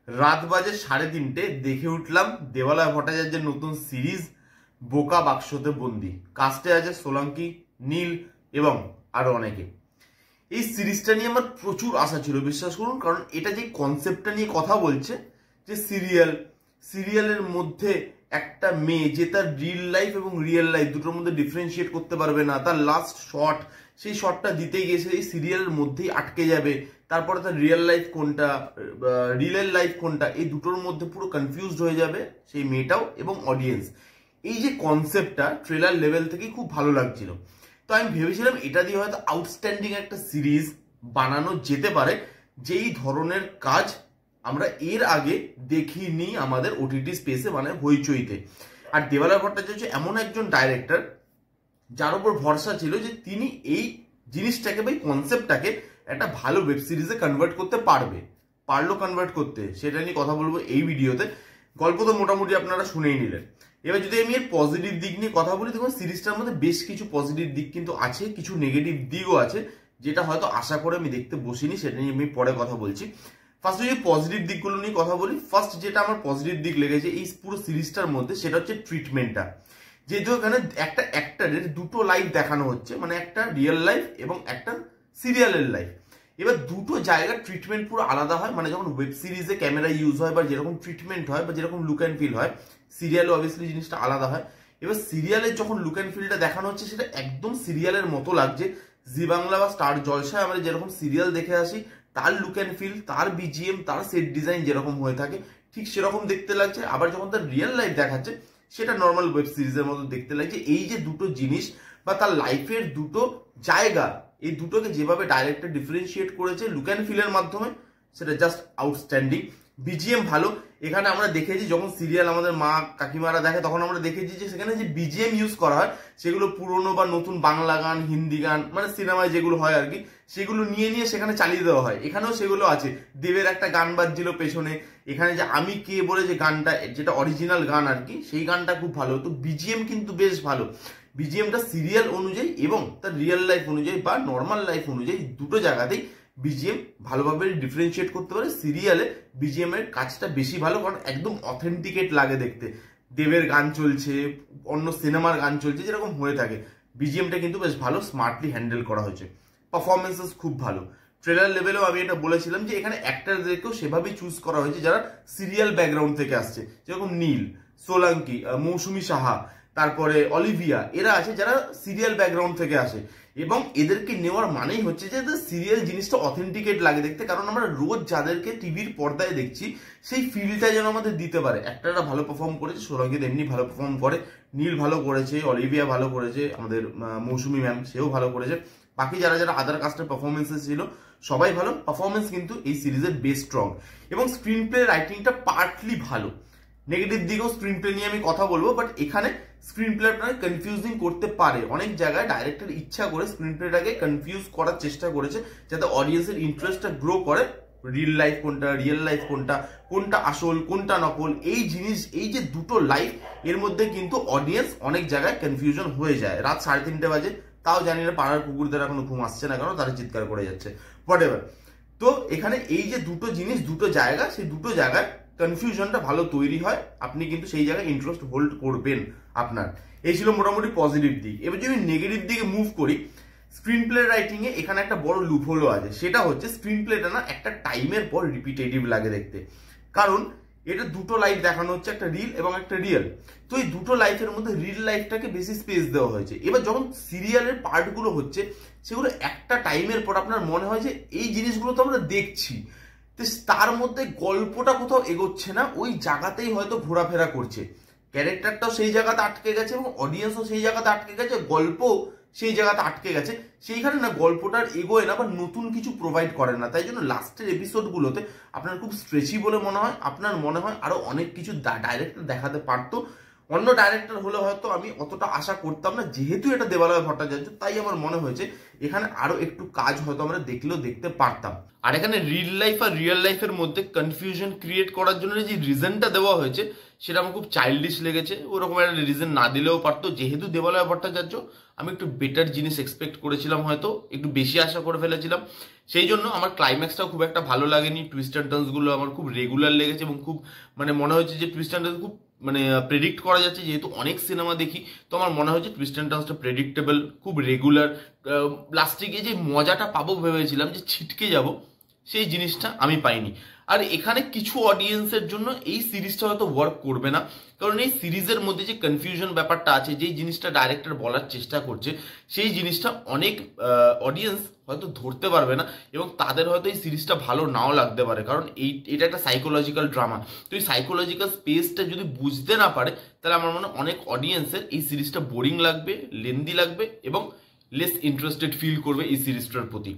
রাত বাজে 3:30, দেখে উঠলাম দেবালয় ভট্টাচার্যের নতুন সিরিজ বোকা বাক্সতে বন্দি। কাস্টে আছে সোলাঙ্কি, নীল এবং আরো অনেকে। এই সিরিজটা নিয়ে আমার প্রচুর আশা ছিল, বিশ্বাস করুন, কারণ এটা যে কনসেপ্টটা নিয়ে কথা বলছে, যে সিরিয়ালের মধ্যে একটা মেয়ে যে তার রিল লাইফ এবং রিয়েল লাইফ দুটোর মধ্যে ডিফারেন্সিয়েট করতে পারবে না, তার লাস্ট শট, সেই শটটা দিতে গিয়ে এই সিরিয়ালের মধ্যেই আটকে যাবে, তারপরে তার রিয়েল লাইফ কোনটা, রিয়েল লাইফ কোনটা, এই দুটোর মধ্যে পুরো কনফিউজড হয়ে যাবে সেই মেয়েটাও এবং অডিয়েন্স। এই যে কনসেপ্টটা ট্রেলার লেভেল থেকেই খুব ভালো লাগছিল। তো আমি ভেবেছিলাম এটা দিয়ে হয়তো আউটস্ট্যান্ডিং একটা সিরিজ বানানো যেতে পারে, যেই ধরনের কাজ আমরা এর আগে দেখিনি আমাদের ওটিটি স্পেসে, মানে হইচইতে। আর দেবালয় ভট্টাচার্য এমন একজন ডাইরেক্টর যার উপর ভরসা ছিল যে তিনি এই জিনিসটাকে বা এই কনসেপ্টটাকে একটা ভালো ওয়েব সিরিজে কনভার্ট করতে পারলো কনভার্ট করতে, সেটা নিয়ে কথা বলবো এই ভিডিওতে। গল্প তো মোটামুটি আপনারা শুনেই নিলেন। এবার যদি আমি এর পজিটিভ দিক নিয়ে কথা বলি, দেখুন সিরিজটার মধ্যে বেশ কিছু পজিটিভ দিক কিন্তু আছে, কিছু নেগেটিভ দিকও আছে, যেটা হয়তো আশা করে আমি দেখতে বসিনি, সেটা নিয়ে আমি পরে কথা বলছি। ফার্স্ট যদি পজিটিভ দিকগুলো নিয়ে কথা বলি, ফার্স্ট যেটা আমার পজিটিভ দিক লেগেছে এই পুরো সিরিজটার মধ্যে, সেটা হচ্ছে ট্রিটমেন্টটা। যেহেতু এখানে একটা অ্যাক্টরের দুটো লাইফ দেখানো হচ্ছে, মানে একটা রিয়েল লাইফ এবং একটা সিরিয়ালের লাইফ। এবার দুটো জায়গার ট্রিটমেন্ট পুরো আলাদা হয়, মানে যখন ওয়েব সিরিজে ক্যামেরা ইউজ হয় বা যেরকম ট্রিটমেন্ট হয় বা যেরকম লুক অ্যান্ড ফিল হয়, সিরিয়ালে অবভিয়াসলি জিনিসটা আলাদা হয়। এবার সিরিয়ালের যখন লুক অ্যান্ড ফিলটা দেখানো হচ্ছে, সেটা একদম সিরিয়ালের মতো লাগছে। জি বাংলা বা স্টার জলসায় আমরা যেরকম সিরিয়াল দেখে আসি, তার লুক অ্যান্ড ফিল, তার বিজিএম, তার সেট ডিজাইন যেরকম হয়ে থাকে, ঠিক সেরকম দেখতে লাগছে। আবার যখন তার রিয়েল লাইফ দেখাচ্ছে, সেটা নর্মাল ওয়েব সিরিজের মতো দেখতে লাগছে। এই যে দুটো জিনিস বা তার লাইফের দুটো জায়গা, এই দুটোকে যেভাবে ডাইরেক্টর ডিফারেন্সিয়েট করেছে লুক অ্যান্ড ফিলের মাধ্যমে, সেটা জাস্ট আউটস্ট্যান্ডিং। বিজিএম ভালো। এখানে আমরা দেখেছি যখন সিরিয়াল আমাদের মা কাকিমারা দেখে, তখন আমরা দেখেছি যে সেখানে যে বিজিএম ইউজ করা হয়, সেগুলো পুরনো বা নতুন বাংলা গান, হিন্দি গান, মানে সিনেমায় যেগুলো হয় আর কি, সেগুলো নিয়ে সেখানে চালিয়ে দেওয়া হয়। এখানেও সেগুলো আছে। দেবের একটা গান বাজছিল পেছনে, এখানে যে আমি কে বলে যে গানটা, যেটা অরিজিনাল গান আর কি, সেই গানটা খুব ভালো। তো বিজিএম কিন্তু বেশ ভালো। বিজিএমটা সিরিয়াল অনুযায়ী এবং তার রিয়েল লাইফ অনুযায়ী বা নর্মাল লাইফ অনুযায়ী দুটো জায়গাতেই বিজিএম ভালোভাবে ডিফারেন্সিয়েট করতে পারে। সিরিয়ালে বিজিএম এর কাজটা বেশি ভালো, কারণ একদম অথেন্টিকেট লাগে দেখতে। দেবের গান চলছে, অন্য সিনেমার গান চলছে, যেরকম হয়ে থাকে। বিজিএমটা কিন্তু বেশ ভালো, স্মার্টলি হ্যান্ডেল করা হয়েছে। পারফরমেন্সেস খুব ভালো। ট্রেলার লেভেলেও আমি এটা বলেছিলাম যে এখানে অ্যাক্টরদেরকেও সেভাবেই চুজ করা হয়েছে যারা সিরিয়াল ব্যাকগ্রাউন্ড থেকে আসছে, যেরকম নীল, সোলাঙ্কি, মৌসুমী সাহা, তারপরে অলিভিয়া, এরা আছে যারা সিরিয়াল ব্যাকগ্রাউন্ড থেকে আসে। এবং এদেরকে নেওয়ার মানেই হচ্ছে যে সিরিয়াল জিনিসটা অথেন্টিকেট লাগে দেখতে, কারণ আমরা রোজ যাদেরকে টিভির পর্দায় দেখছি, সেই ফিলটা যেন আমাদের দিতে পারে। একটারা ভালো পারফর্ম করেছে, সোলাঙ্কি এমনি ভালো পারফর্ম করে, নীল ভালো করেছে, অলিভিয়া ভালো করেছে, আমাদের মৌসুমী ম্যাম সেও ভালো করেছে, বাকি যারা যারা আদার কাস্টের পারফরমেন্সেস ছিল সবাই ভালো। পারফরমেন্স কিন্তু এই সিরিজের বেশ স্ট্রং, এবং স্ক্রিন প্লে রাইটিংটা পার্টলি ভালো। নেগেটিভ দিকেও স্ক্রিন প্লে নিয়ে আমি কথা বলবো, বাট এখানে স্ক্রিন প্লে আপনাকে কনফিউজিং করতে পারে। অনেক জায়গায় ডাইরেক্টর ইচ্ছা করে স্ক্রিন প্লেটাকে কনফিউজ করার চেষ্টা করেছে, যাতে অডিয়েন্সের ইন্টারেস্টটা গ্রো করে। রিয়েল লাইফ কোনটা, রিয়েল লাইফ কোনটা, কোনটা আসল, কোনটা নকল, এই জিনিস, এই যে দুটো লাইফ, এর মধ্যে কিন্তু অডিয়েন্স অনেক জায়গায় কনফিউশন হয়ে যায়। রাত 3:30 বাজে, তাও জানি না পাড়ার কুকুরদের এখনো ঘুম আসছে না কেন, তারা চিৎকার করে যাচ্ছে, হোয়াটএভার। তো এখানে এই যে দুটো জিনিস, দুটো জায়গা, সেই দুটো জায়গায় কনফিউশনটা ভালো তৈরি হয়, আপনি কিন্তু সেই জায়গায় ইন্টারেস্ট হোল্ড করবেন আপনার। এই ছিল মোটামুটি পজিটিভ দিক। এবার যদি নেগেটিভ দিকে মুভ করি, স্ক্রিন প্লে রাইটিং এ এখানে একটা বড় লুপ হলো আছে, সেটা হচ্ছে স্ক্রিন প্লেটা না একটা টাইমের পর রিপিটেটিভ লাগে দেখতে। কারণ এটা দুটো লাইফ দেখানো হচ্ছে, একটা রিল এবং একটা রিয়েল। তো এই দুটো লাইফের মধ্যে রিল লাইফটাকে বেশি স্পেস দেওয়া হয়েছে। এবার যখন সিরিয়ালের পার্টগুলো হচ্ছে, সেগুলো একটা টাইমের পর আপনার মনে হয় যে এই জিনিসগুলো তো আমরা দেখছি, তার মধ্যে গল্পটা কোথাও এগোচ্ছে না, ওই জায়গাতেই হয়তো ঘোরাফেরা করছে। ক্যারেক্টারটাও সেই জায়গাতে আটকে গেছে এবং অডিয়েন্সও সেই জায়গাতে আটকে গেছে, গল্প সেই জায়গাতে আটকে গেছে। সেইখানে না গল্পটার এগোয় না বা নতুন কিছু প্রোভাইড করে না। তাই জন্য লাস্টের এপিসোডগুলোতে আপনার খুব স্ট্রেচি বলে মনে হয়, আপনার মনে হয় আরো অনেক কিছু ডাইরেক্টর দেখাতে পারতো। অন্য ডাইরেক্টর হলে হয়তো আমি অতটা আশা করতাম না, যেহেতু এটা দেবালয় ভট্টাচার্য তাই আমার মনে হয়েছে এখানে আরো একটু কাজ হয়তো আমরা দেখলেও দেখতে পারতাম। আর এখানে রিল লাইফ আর রিয়েল লাইফের মধ্যে কনফিউশন ক্রিয়েট করার জন্য যে রিজনটা দেওয়া হয়েছে সেটা আমার খুব চাইল্ডিশ লেগেছে। ওরকম একটা রিজন না দিলেও পারতো, যেহেতু দেবালয় ভট্টাচার্য আমি একটু বেটার জিনিস এক্সপেক্ট করেছিলাম, হয়তো একটু বেশি আশা করে ফেলেছিলাম। সেই জন্য আমার ক্লাইম্যাক্সটাও খুব একটা ভালো লাগেনি, টুইস্ট অ্যান্ড টার্নসগুলো আমার খুব রেগুলার লেগেছে এবং খুব মানে মনে হয়েছে যে টুইস্ট অ্যান্ড টার্নস খুব মানে প্রেডিক্ট করা যাচ্ছে, যেহেতু অনেক সিনেমা দেখি তো আমার মনে হয়েছে টুইস্ট অ্যান্ড টার্নসটা প্রেডিক্টেবল, খুব রেগুলার। লাস্টে গিয়ে যে মজাটা পাবো ভেবেছিলাম, যে ছিটকে যাব, সেই জিনিসটা আমি পাইনি। আর এখানে কিছু অডিয়েন্সের জন্য এই সিরিজটা হয়তো ওয়ার্ক করবে না, কারণ এই সিরিজের মধ্যে যে কনফিউশন ব্যাপারটা আছে, যেই জিনিসটা ডাইরেক্টর বলার চেষ্টা করছে, সেই জিনিসটা অনেক অডিয়েন্স হয়তো ধরতে পারবে না এবং তাদের হয়তো এই সিরিজটা ভালো নাও লাগতে পারে, কারণ এটা একটা সাইকোলজিক্যাল ড্রামা। তো এই সাইকোলজিক্যাল স্পেসটা যদি বুঝতে না পারে, তাহলে আমার মনে হয় অনেক অডিয়েন্সের এই সিরিজটা বোরিং লাগবে, লেন্দি লাগবে এবং লেস ইন্টারেস্টেড ফিল করবে এই সিরিজটার প্রতি।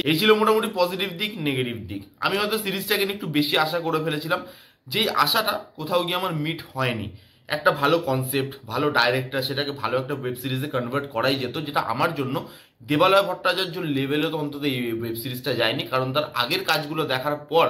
এই ছিল মোটামুটি পজিটিভ দিক। নেগেটিভ দিক, আমি হয়তো সিরিজটাকে নিয়ে একটু বেশি আশা করে ফেলেছিলাম, যেই আশাটা কোথাও গিয়ে আমার মিট হয়নি। একটা ভালো কনসেপ্ট, ভালো ডাইরেক্টর, সেটাকে ভালো একটা ওয়েব সিরিজে কনভার্ট করাই যেত, যেটা আমার জন্য দেবালয় ভট্টাচার্য লেভেলে তো অন্তত এই ওয়েব সিরিজটা যায়নি, কারণ তার আগের কাজগুলো দেখার পর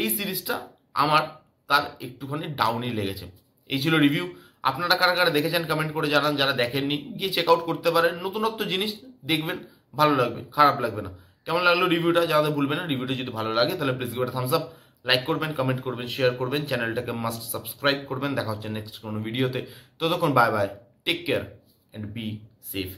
এই সিরিজটা আমার তার একটুখানি ডাউনই লেগেছে। এই ছিল রিভিউ। আপনারা কারা কারা দেখেছেন কমেন্ট করে জানান, যারা দেখেননি গিয়ে চেক আউট করতে পারেন, নতুনত্ব জিনিস দেখবেন, ভালো লাগবে, খারাপ লাগবে না। কেমন লাগলো রিভিউটা জানাতে ভুলবেন না। রিভিউটা যদি ভালো লাগে তাহলে please give it thumbs up, like করবেন, কমেন্ট করবেন, শেয়ার করবেন, চ্যানেলটাকে মাস্ট সাবস্ক্রাইব করবেন। দেখা হচ্ছে নেক্সট কোনো ভিডিওতে। ততক্ষণ bye bye, take care and be safe.